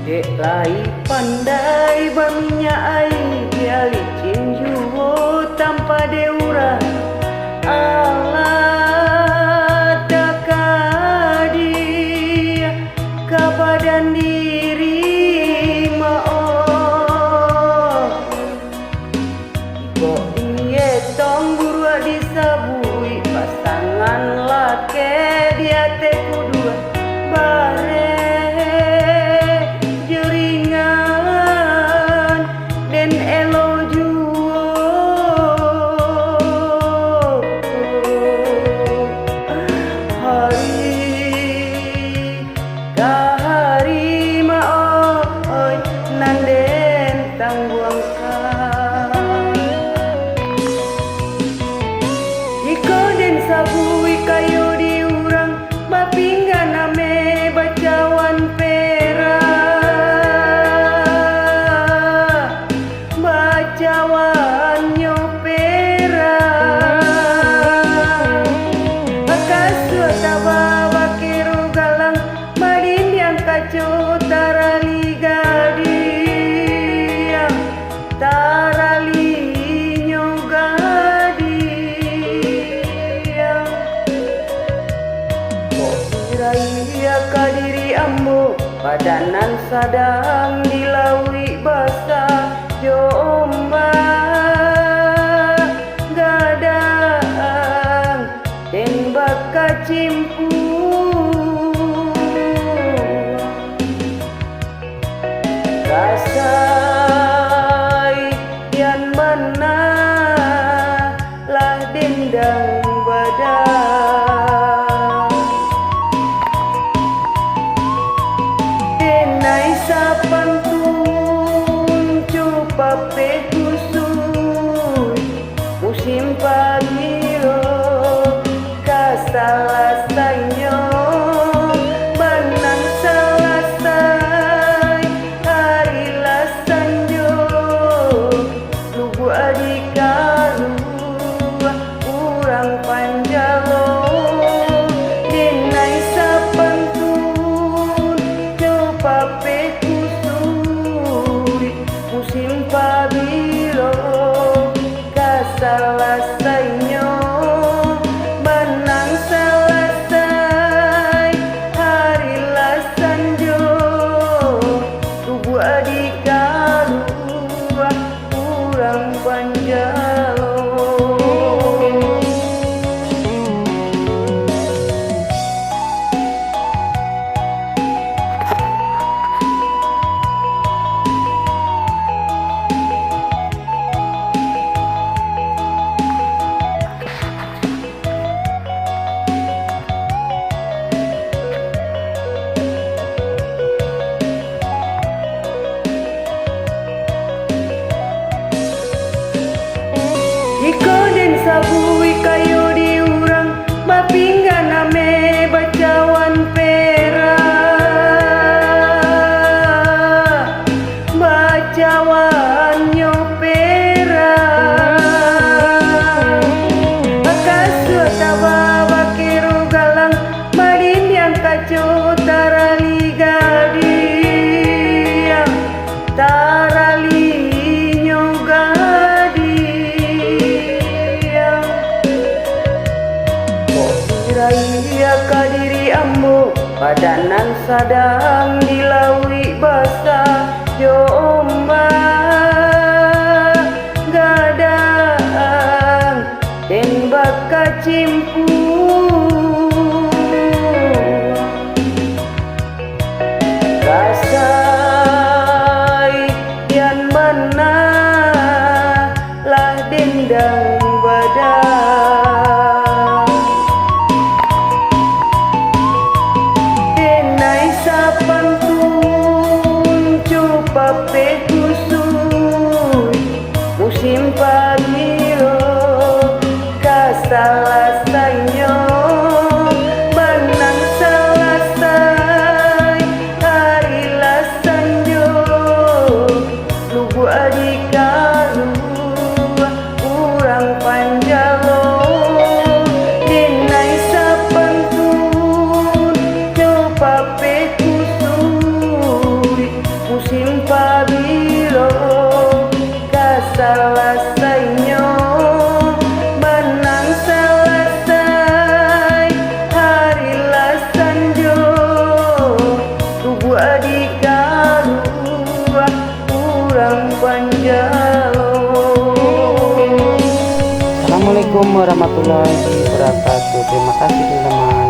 Dek lai pandai baminya ai dia licin juho tanpa deura Allah takadi kabadan diri mao Iko iye tong burua disabui pasangan lake dia te kudua bare sabui kayu diurang bapinggan ame bacawan pera bacawan nyopera akasu tawa bakiru galang madin yang kacu tarali gadia tarali Raya kadiri ambo padanan sadang dilawi basah jomba gadang tembak kacimpu kasai yang mana lah dendang badan sapantun cupape kusui musim pagiro kasalasanyo banang salasai hari lasanyo lugu adikaru urang panjalo dinai sapantun cupape musim pabilo kasalasanyo menang salasai hari lasanjo tubuh adikaru kurang panjalo Iko den sabui kayu diurang bapinggan ame bacawan pera bacawan nyopera akasu tawa bakiru galang madin yang kacu tarali gadia tarali Raya kadiri ambo padanan sadang dilawi basah jomba gadang tembak kacimpu kasai yang mana lah dendang badan sapantun cupape kusui panjalo. Assalamualaikum warahmatullahi wabarakatuh. Terima kasih teman-teman.